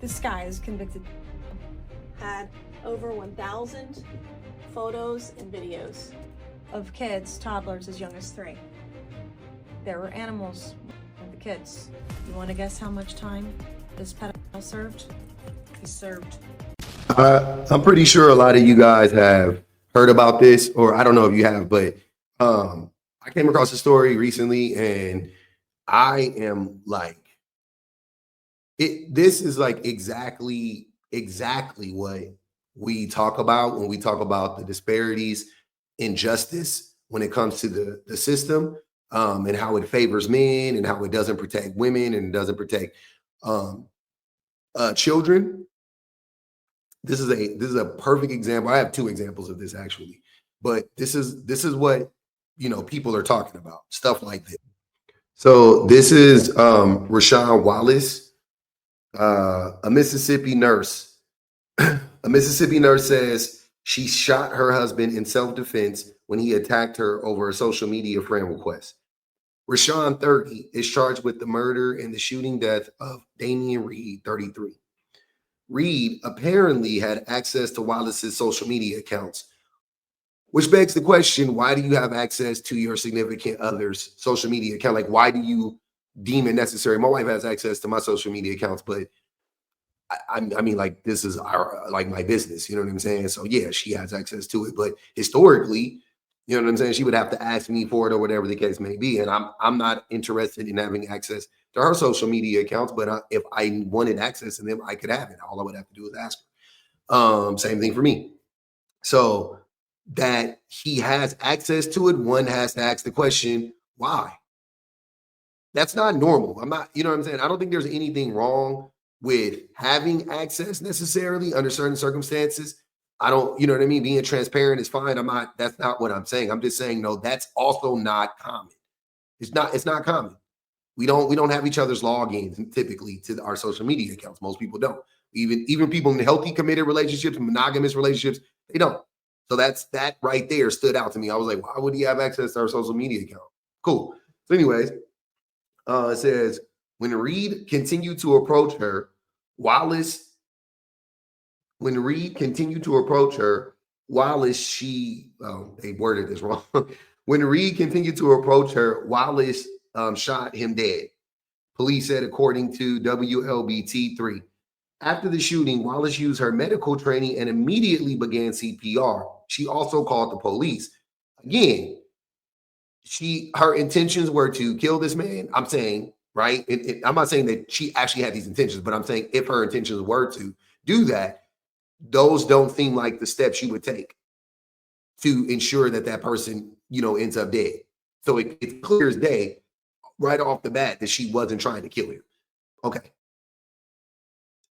This guy is convicted. Had over 1,000 photos and videos Of kids, toddlers as young as 3. There were animals with the kids. You want to guess how much time this pedophile served? He served. I'm pretty sure a lot of you guys have heard about this, or I don't know if you have, but I came across a story recently, and I am like, this is like exactly what we talk about when we talk about the disparities in justice when it comes to the system, and how it favors men and how it doesn't protect women and doesn't protect children. This is a perfect example. I have 2 examples of this actually, but this is what people are talking about, stuff like this. So this is Rashawn Wallace, a Mississippi nurse. A Mississippi nurse says she shot her husband in self-defense when he attacked her over a social media friend request. Rashawn, 30, is charged with the murder and the shooting death of Damian Reed, 33. Reed apparently had access to Wallace's social media accounts, which begs the question, why do you have access to your significant other's social media account? Like, why do you deem it necessary? My wife has access to my social media accounts, but I mean, like, this is like my business, you know what I'm saying? So yeah, she has access to it, but historically, you know what I'm saying, she would have to ask me for it or whatever the case may be. And I'm not interested in having access to her social media accounts, but if I wanted access to them, I could have it. All I would have to do is ask her. Same thing for me. So that he has access to it, one has to ask the question, why? That's not normal. I'm not, you know what I'm saying? I don't think there's anything wrong with having access necessarily under certain circumstances. I don't, you know what I mean? Being transparent is fine. That's not what I'm saying. I'm just saying, no, that's also not common. It's not common. We don't have each other's logins typically to our social media accounts. Most people don't. Even people in healthy, committed relationships, monogamous relationships, they don't. So that right there stood out to me. I was like, why would he have access to our social media account? Cool. So anyways, it says, when Reed continued to approach her, Wallace, they worded this wrong. When Reed continued to approach her, Wallace shot him dead. Police said, according to WLBT3. After the shooting, Wallace used her medical training and immediately began CPR. She also called the police. Again, her intentions were to kill this man. I'm saying, right? I'm not saying that she actually had these intentions, but I'm saying if her intentions were to do that, those don't seem like the steps she would take to ensure that person, ends up dead. So it's clear as day right off the bat that she wasn't trying to kill him. Okay.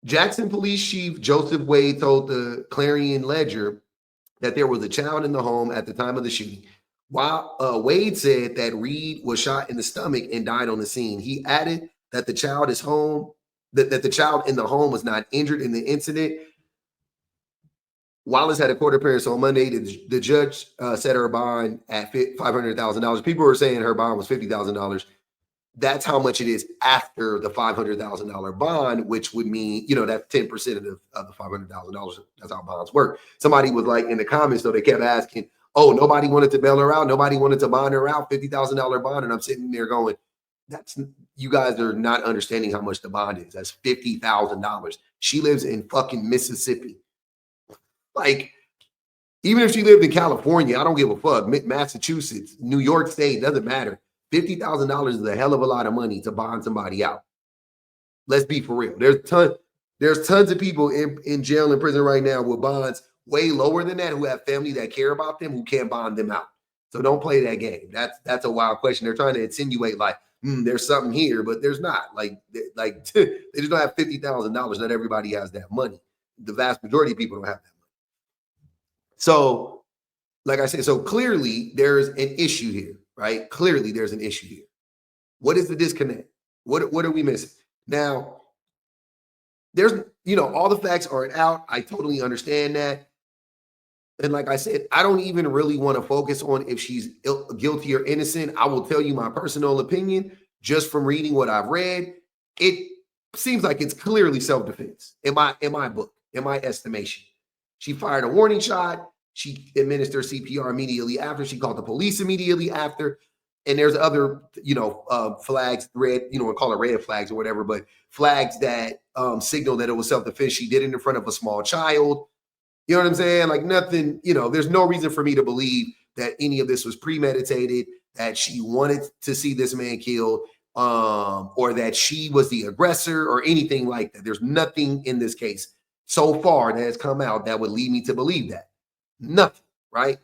Jackson Police Chief Joseph Wade told the Clarion Ledger that there was a child in the home at the time of the shooting. While Wade said that Reed was shot in the stomach and died on the scene, he added that the child is home, that the child in the home was not injured in the incident. Wallace had a court appearance on Monday. The judge set her bond at $500,000. People were saying her bond was $50,000. That's how much it is after the $500,000 bond, which would mean, that's 10% of the $500,000. That's how bonds work. Somebody was like in the comments, though, they kept asking, oh, nobody wanted to bail her out. Nobody wanted to bond her out, $50,000 bond. And I'm sitting there going, you guys are not understanding how much the bond is. That's $50,000. She lives in fucking Mississippi. Like, even if she lived in California, I don't give a fuck. Massachusetts, New York State, doesn't matter. $50,000 is a hell of a lot of money to bond somebody out. Let's be for real. There's tons of people in jail and prison right now with bonds way lower than that who have family that care about them who can't bond them out. So don't play that game. That's a wild question. They're trying to insinuate like, there's something here, but there's not. Like they just don't have $50,000. Not everybody has that money. The vast majority of people don't have that money. So, like I said, so clearly there's an issue here, right? Clearly there's an issue here. What is the disconnect? What are we missing? Now, there's, all the facts aren't out. I totally understand that. And like I said, I don't even really want to focus on if she's guilty or innocent. I will tell you my personal opinion just from reading what I've read. seems like it's clearly self-defense in my book, in my estimation. She fired a warning shot. She administered CPR immediately after. She called the police immediately after. And there's other, flags, red, we call it red flags or whatever, but flags that signal that it was self-defense. She did it in front of a small child. You know what I'm saying? Like nothing, there's no reason for me to believe that any of this was premeditated, that she wanted to see this man killed, or that she was the aggressor or anything like that. There's nothing in this case so far that has come out that would lead me to believe that. Nothing, right?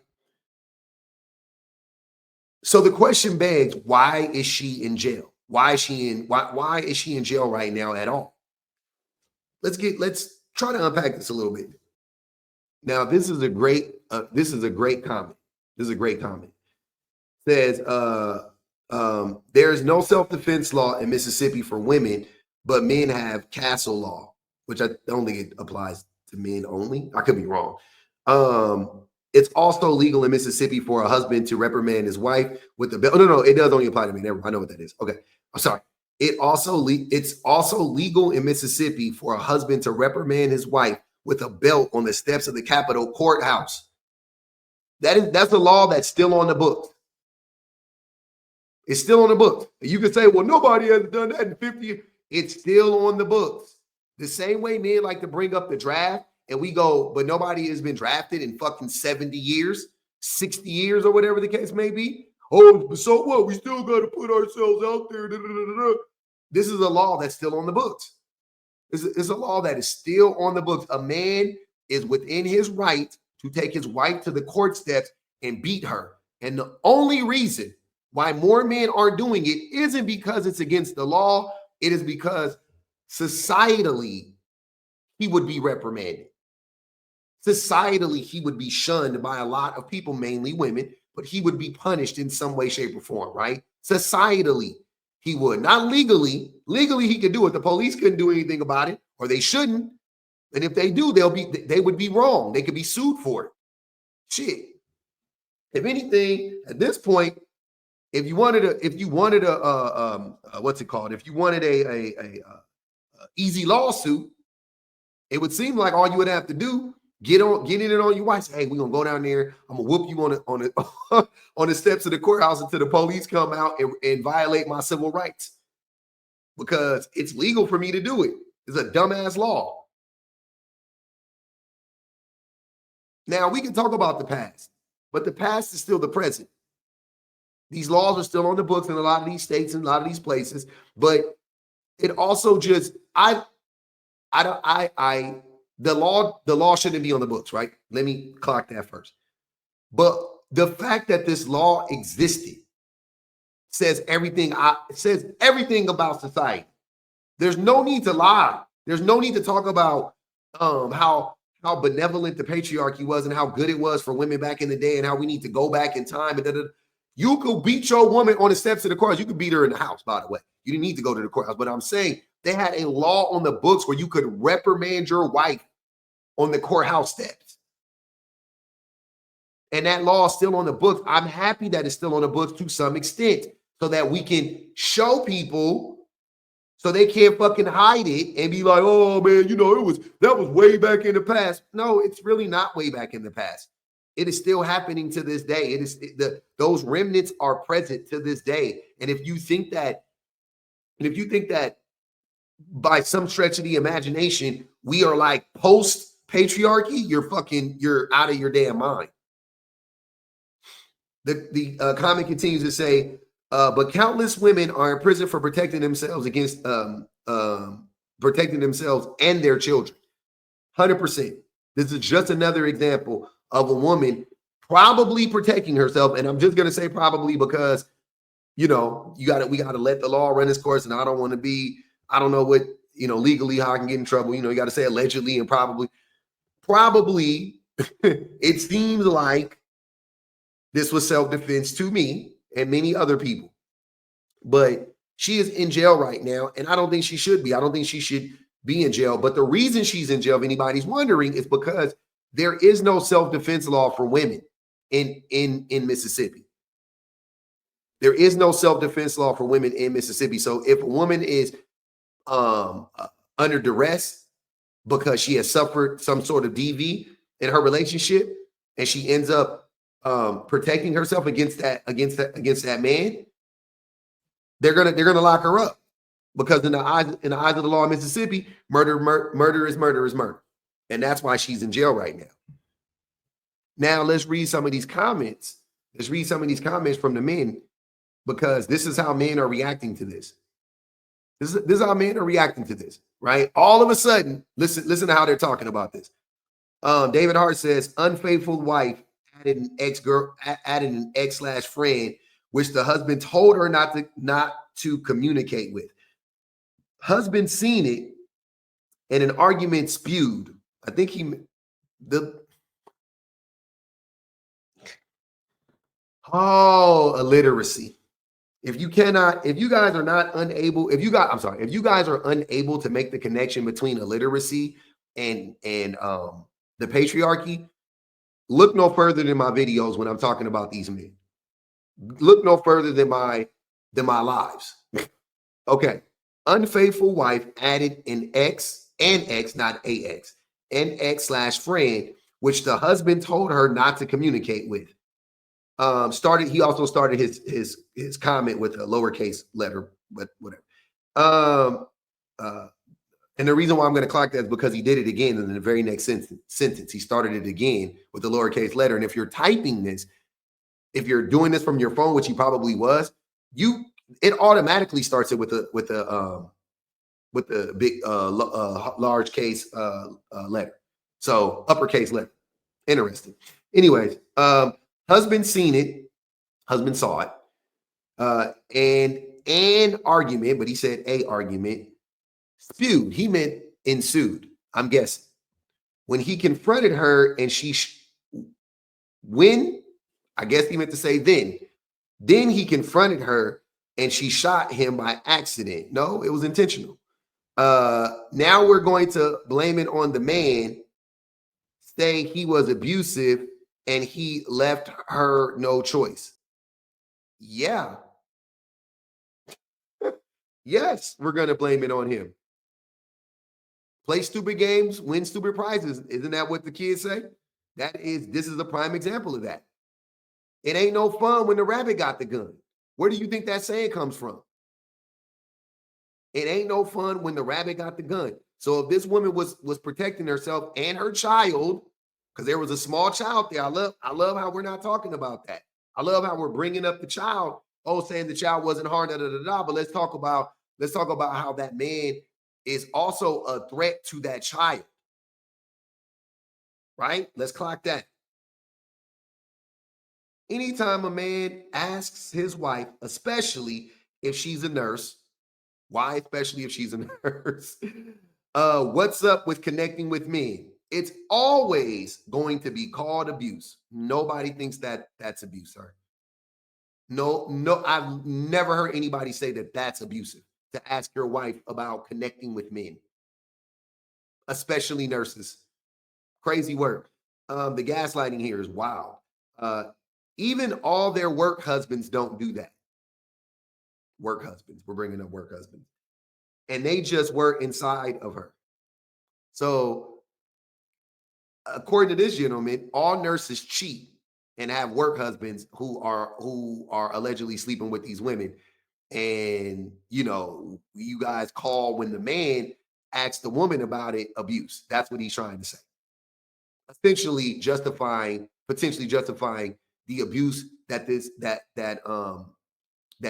So the question begs, why is she in jail? Why is she in jail right now at all? Let's try to unpack this a little bit. Now, this is a great comment. This is a great comment. It says, there is no self-defense law in Mississippi for women, but men have castle law, which I don't think it applies to men only. I could be wrong. It's also legal in Mississippi for a husband to reprimand his wife with the belt. No, it does only apply to men. I know what that is. Okay, I'm sorry. It's also legal in Mississippi for a husband to reprimand his wife with a belt on the steps of the Capitol courthouse. That's a law that's still on the books. It's still on the books. You can say, well, nobody has done that in 50 years. It's still on the books. The same way men like to bring up the draft and we go, but nobody has been drafted in fucking 70 years, 60 years, or whatever the case may be. Oh, so what? We still got to put ourselves out there. Da, da, da, da. This is a law that's still on the books. It's a law that is still on the books. A man is within his right to take his wife to the court steps and beat her. And the only reason why more men are doing it isn't because it's against the law. It is because societally, he would be reprimanded. Societally, he would be shunned by a lot of people, mainly women, but he would be punished in some way, shape, or form, right? Societally, he would. Not legally. Legally, he could do it. The police couldn't do anything about it, or they shouldn't. And if they do, they would be wrong. They could be sued for it. Shit. If anything, at this point, if you wanted a what's it called? If you wanted a easy lawsuit, it would seem like all you would have to do, get in it on your wife. Say, hey, we're gonna go down there. I'm gonna whoop you on the steps of the courthouse until the police come out and violate my civil rights. Because it's legal for me to do it. It's a dumbass law. Now we can talk about the past, but the past is still the present. These laws are still on the books in a lot of these states and a lot of these places, but it also just the law shouldn't be on the books, right? Let me clock that first. But the fact that this law existed says everything about society. There's no need to lie. There's no need to talk about how benevolent the patriarchy was and how good it was for women back in the day and how we need to go back in time. You could beat your woman on the steps of the courthouse. You could beat her in the house, by the way. You didn't need to go to the courthouse. But I'm saying they had a law on the books where you could reprimand your wife on the courthouse steps. And that law is still on the books. I'm happy that it's still on the books to some extent so that we can show people so they can't fucking hide it and be like, oh man, that was way back in the past. No, it's really not way back in the past. It is still happening to this day. Those remnants are present to this day. And if you think that by some stretch of the imagination, we are like post-patriarchy, you're out of your damn mind. The comment continues to say, but countless women are in prison for protecting themselves against protecting themselves and their children. 100%. This is just another example of a woman probably protecting herself. And I'm just going to say probably because, we got to let the law run its course. And I don't want to be, I don't know what, legally how I can get in trouble. You got to say allegedly and probably it seems like this was self-defense to me and many other people. But she is in jail right now. And I don't think she should be. I don't think she should be in jail. But the reason she's in jail, if anybody's wondering, is because there is no self-defense law for women in Mississippi. There is no self-defense law for women in Mississippi. So if a woman is under duress because she has suffered some sort of DV in her relationship, and she ends up protecting herself against that man, they're gonna lock her up, because in the eyes of the law in Mississippi, murder is murder, and that's why she's in jail right now. Now let's read some of these comments. Let's read some of these comments from the men, because this is how men are reacting to this. This is how men are reacting to this, right? All of a sudden, listen to how they're talking about this. David Hart says, unfaithful wife added an ex/friend, which the husband told her not to communicate with. Husband seen it, and an argument spewed. I think illiteracy. If you guys are unable to make the connection between illiteracy and the patriarchy, look no further than my videos when I'm talking about these men. Look no further than my lives. Okay. Unfaithful wife added an ex, not AX, an ex/friend, which the husband told her not to communicate with. He also started his comment with a lowercase letter, but whatever. And the reason why I'm going to clock that is because he did it again in the very next sentence. He started it again with the lowercase letter. And if you're typing this, if you're doing this from your phone, which he probably was, it automatically starts it with the big large case letter. So uppercase letter. Interesting. Anyways, husband seen it. Husband saw it. And an argument, but he said a argument, spewed. He meant ensued, I'm guessing. When he confronted her and I guess he meant to say then he confronted her and she shot him by accident. No, it was intentional. Now we're going to blame it on the man, say he was abusive and he left her no choice. Yeah. Yes, we're going to blame it on him. Play stupid games, win stupid prizes. Isn't that what the kids say? This is a prime example of that. It ain't no fun when the rabbit got the gun. Where do you think that saying comes from? It ain't no fun when the rabbit got the gun. So if this woman was protecting herself and her child, because there was a small child there. I love how we're not talking about that. I love how we're bringing up the child. Oh, saying the child wasn't harmed. But let's talk about how that man is also a threat to that child. Right? Let's clock that. Anytime a man asks his wife, especially if she's a nurse, why especially if she's a nurse, what's up with connecting with men? It's always going to be called abuse. Nobody thinks that's abuse, sir. No, I've never heard anybody say that that's abusive, to ask your wife about connecting with men, especially nurses. Crazy work. The gaslighting here is wild. Even all their work husbands don't do that. Work husbands. We're bringing up work husbands. And they just work inside of her. So, according to this gentleman, all nurses cheat and have work husbands who are allegedly sleeping with these women. And, you guys call when the man asks the woman about it abuse. That's what he's trying to say. Essentially potentially justifying the abuse that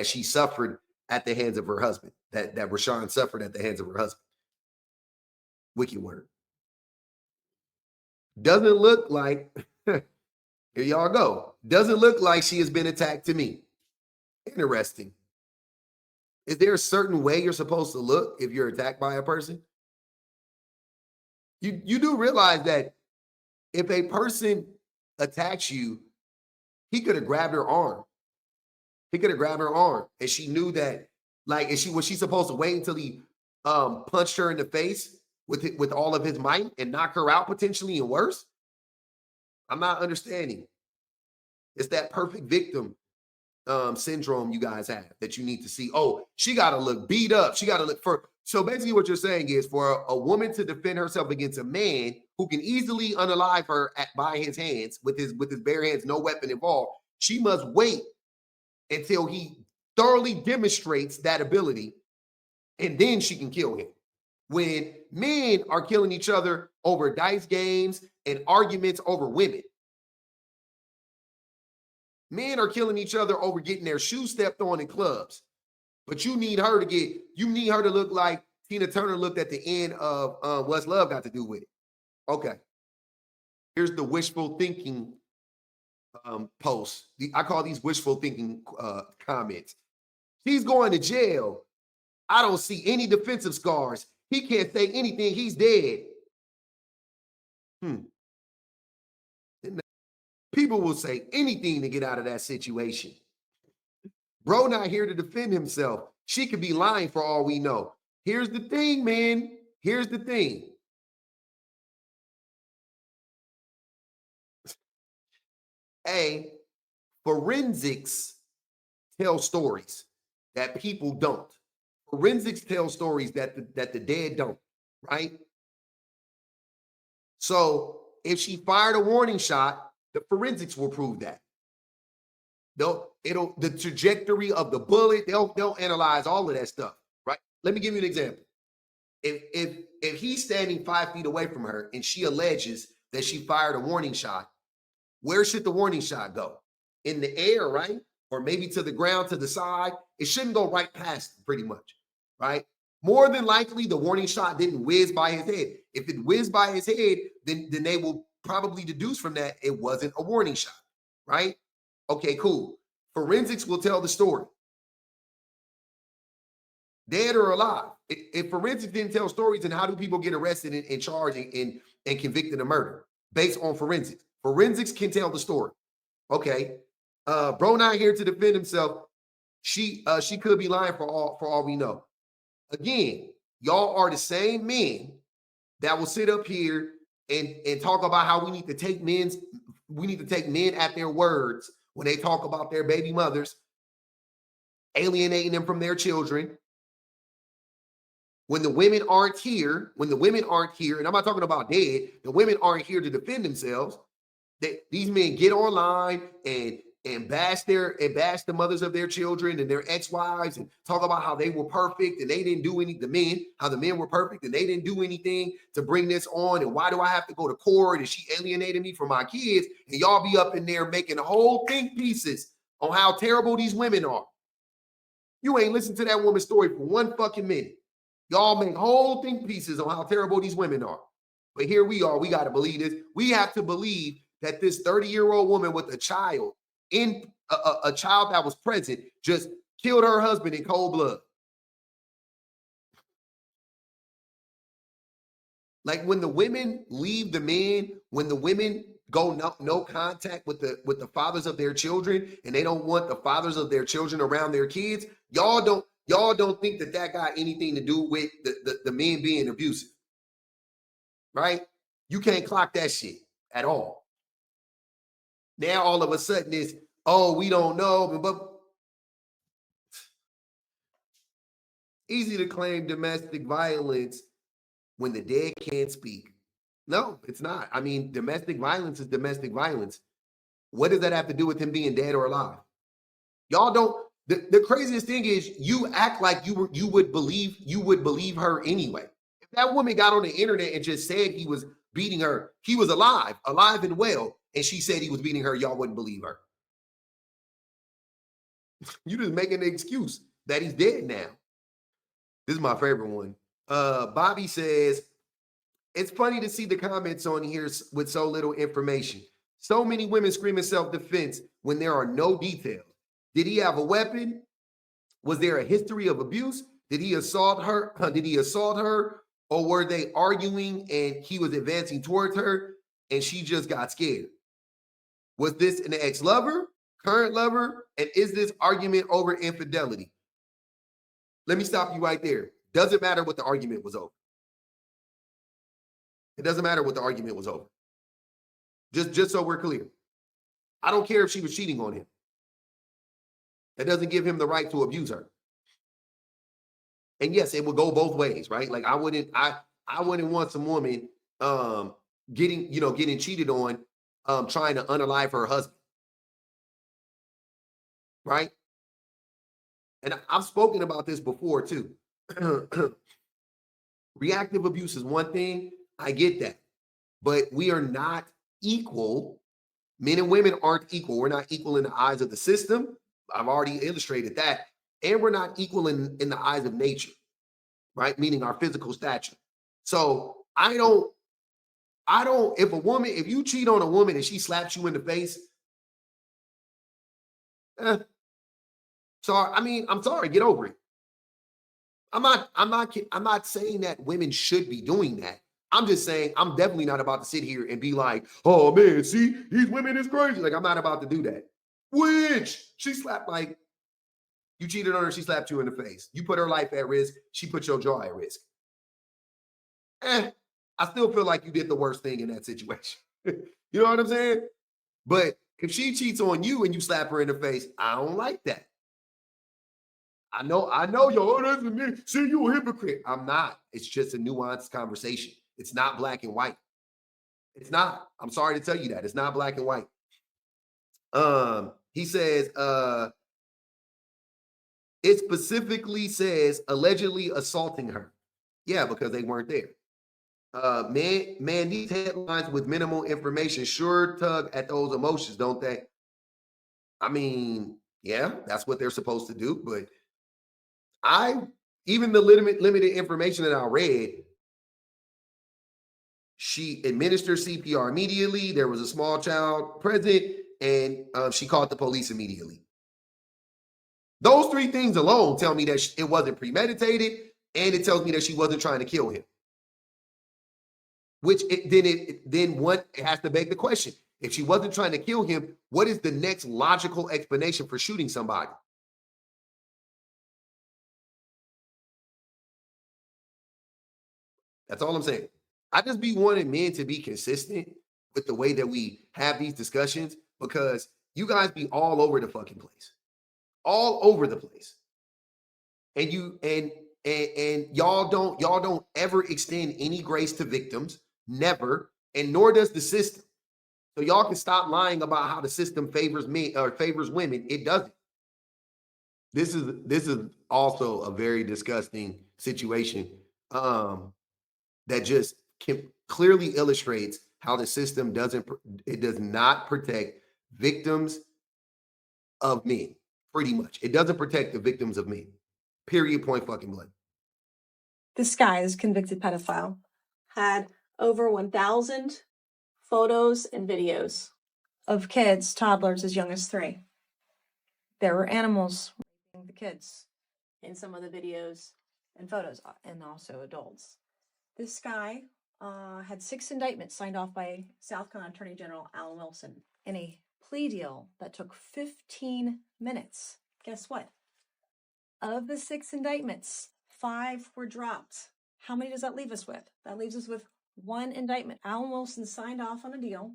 she suffered at the hands of her husband, that Rashawn suffered at the hands of her husband. Wicked word. Doesn't look like, here y'all go. Doesn't look like she has been attacked to me. Interesting. Is there a certain way you're supposed to look if you're attacked by a person? You do realize that if a person attacks you, he could have grabbed her arm. And she knew that, was she supposed to wait until he punched her in the face with all of his might and knock her out potentially and worse? I'm not understanding. It's that perfect victim syndrome you guys have that you need to see. Oh, she got to look beat up. She got to look for. So basically, what you're saying is for a woman to defend herself against a man who can easily unalive her by his hands with his bare hands, no weapon involved. She must wait until he thoroughly demonstrates that ability, and then she can kill him. When men are killing each other over dice games and arguments over women, men are killing each other over getting their shoes stepped on in clubs. But you need her to look like Tina Turner looked at the end of What's Love Got to Do with It. Okay. Here's the wishful thinking post. I call these wishful thinking comments. She's going to jail. I don't see any defensive scars. He can't say anything. He's dead. People will say anything to get out of that situation. Bro not here to defend himself. She could be lying for all we know. Here's the thing, man. Here's the thing. Forensics tell stories that people don't. Forensics tell stories that the dead don't, right? So if she fired a warning shot, the forensics will prove that. The trajectory of the bullet, they'll analyze all of that stuff, right? Let me give you an example. If he's standing 5 feet away from her and she alleges that she fired a warning shot, where should the warning shot go? In the air, right? Or maybe to the ground, to the side. It shouldn't go right past him, pretty much, right? More than likely, the warning shot didn't whiz by his head. If it whizzed by his head, then they will probably deduce from that it wasn't a warning shot, right? Okay, cool. Forensics will tell the story. Dead or alive. If forensics didn't tell stories, then how do people get arrested and charged and convicted of murder? Based on forensics. Forensics can tell the story. Okay. Bro not here to defend himself. She could be lying for all we know. Again, y'all are the same men that will sit up here and talk about how we need to take men at their words when they talk about their baby mothers, alienating them from their children. When the women aren't here, and I'm not talking about dead, the women aren't here to defend themselves. These men get online and bash the mothers of their children and their ex-wives and talk about how they were perfect and they didn't do how the men were perfect and they didn't do anything to bring this on, and why do I have to go to court and she alienated me from my kids, and y'all be up in there making whole think pieces on how terrible these women are. You ain't listened to that woman's story for 1 fucking minute. Y'all make whole think pieces on how terrible these women are. But here we are, we got to believe this. We have to believe that this 30-year-old woman with a child, a child that was present, just killed her husband in cold blood. Like when the women leave the men, when the women go no contact with the fathers of their children, and they don't want the fathers of their children around their kids, y'all don't think that got anything to do with the men being abusive, right? You can't clock that shit at all. Now all of a sudden it's, oh, we don't know, but easy to claim domestic violence when the dead can't speak. No, it's not. I mean, domestic violence is domestic violence. What does that have to do with him being dead or alive? Y'all don't. The craziest thing is you act like you would believe her anyway. If that woman got on the internet and just said he was beating her, he was alive and well, and she said he was beating her, y'all wouldn't believe her. You just making an excuse that he's dead now. This is my favorite one. Bobby says, it's funny to see the comments on here with so little information. So many women screaming self-defense when there are no details. Did he have a weapon? Was there a history of abuse? Did he assault her? Or were they arguing and he was advancing towards her and she just got scared? Was this an ex-lover, current lover? And is this argument over infidelity? Let me stop you right there. Doesn't matter what the argument was over. It doesn't matter what the argument was over. Just so we're clear. I don't care if she was cheating on him. That doesn't give him the right to abuse her. And yes, it would go both ways, right? Like I wouldn't want some woman getting cheated on, trying to unalive her husband. Right? And I've spoken about this before too. Reactive abuse is one thing. I get that. But we are not equal. Men and women aren't equal. We're not equal in the eyes of the system. I've already illustrated that. And we're not equal in the eyes of nature, right? Meaning our physical stature. So if you cheat on a woman and she slaps you in the face, sorry, I'm sorry, get over it. I'm not saying that women should be doing that. I'm just saying I'm definitely not about to sit here and be like, oh man, see, these women is crazy. Like, I'm not about to do that. Which she slapped, like, you cheated on her, she slapped you in the face. You put her life at risk, she put your jaw at risk. I still feel like you did the worst thing in that situation. You know what I'm saying? But if she cheats on you and you slap her in the face, I don't like that. I know, yo, oh, that's me. See, you a hypocrite. I'm not. It's just a nuanced conversation. It's not black and white. It's not. I'm sorry to tell you that. It's not black and white. He says, it specifically says allegedly assaulting her. Yeah, because they weren't there. Man, these headlines with minimal information sure tug at those emotions, don't they? I mean, yeah, that's what they're supposed to do. But even the limited information that I read, she administered CPR immediately. There was a small child present, and she called the police immediately. Those three things alone tell me that it wasn't premeditated, and it tells me that she wasn't trying to kill him. Which it has to beg the question: if she wasn't trying to kill him, what is the next logical explanation for shooting somebody? That's all I'm saying. I just be wanting men to be consistent with the way that we have these discussions, because you guys be all over the fucking place. All over the place. And y'all don't ever extend any grace to victims, never, and nor does the system. So y'all can stop lying about how the system favors men or favors women. It doesn't. This is also a very disgusting situation that just clearly illustrates how the system does not protect victims of men. Pretty much, it doesn't protect the victims of men. Period. Point fucking blank. This guy is a convicted pedophile. Had over 1,000 photos and videos Of kids, toddlers as young as 3. There were animals raping the kids in some of the videos. and photos, and also adults. This guy had 6 indictments signed off by South Carolina Attorney General Alan Wilson in a plea deal that took 15 minutes. Guess what? Of the 6 indictments, 5 were dropped. How many does that leave us with? That leaves us with 1 indictment. Alan Wilson signed off on a deal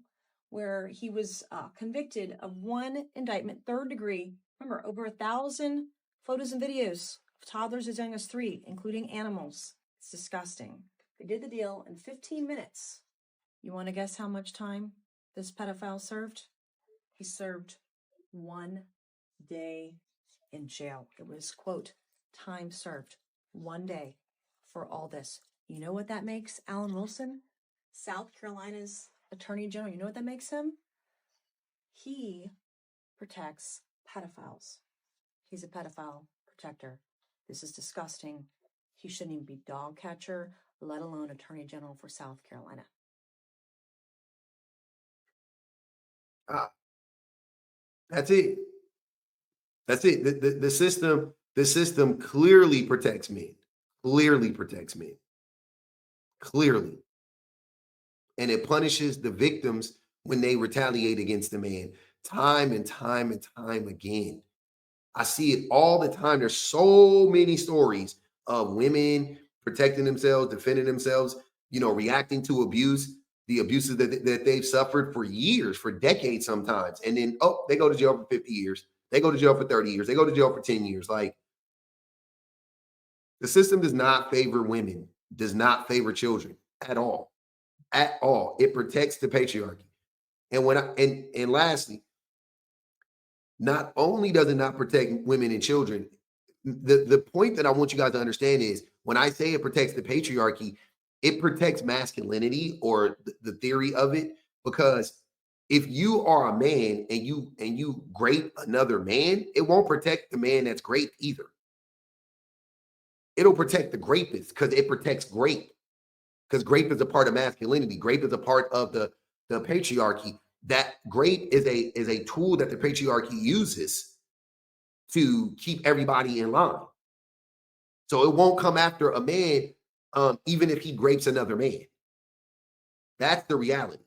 where he was convicted of 1 indictment, 3rd degree. Remember, over 1,000 photos and videos of toddlers as young as 3, including animals. It's disgusting. They did the deal in 15 minutes. You want to guess how much time this pedophile served? He served 1 day in jail. It was, quote, time served. 1 day for all this. You know what that makes Alan Wilson, South Carolina's Attorney General? You know what that makes him? He protects pedophiles. He's a pedophile protector. This is disgusting. He shouldn't even be dog catcher, let alone Attorney General for South Carolina. That's it. That's it. The system clearly protects men. Clearly protects men. Clearly. And it punishes the victims when they retaliate against the man, time and time and time again. I see it all the time. There's so many stories of women protecting themselves, defending themselves, reacting to abuse, the abuses that they've suffered for years, for decades sometimes. And then, they go to jail for 50 years. They go to jail for 30 years. They go to jail for 10 years. Like, the system does not favor women, does not favor children at all. At all. It protects the patriarchy. And and lastly, not only does it not protect women and children, the point that I want you guys to understand is when I say it protects the patriarchy, it protects masculinity or the theory of it. Because if you are a man and you grape another man, it won't protect the man that's graped either. It'll protect the grapist because it protects grape. Because grape is a part of masculinity. Grape is a part of the patriarchy. That grape is a tool that the patriarchy uses to keep everybody in line. So it won't come after a man, even if he grapes another man. That's the reality.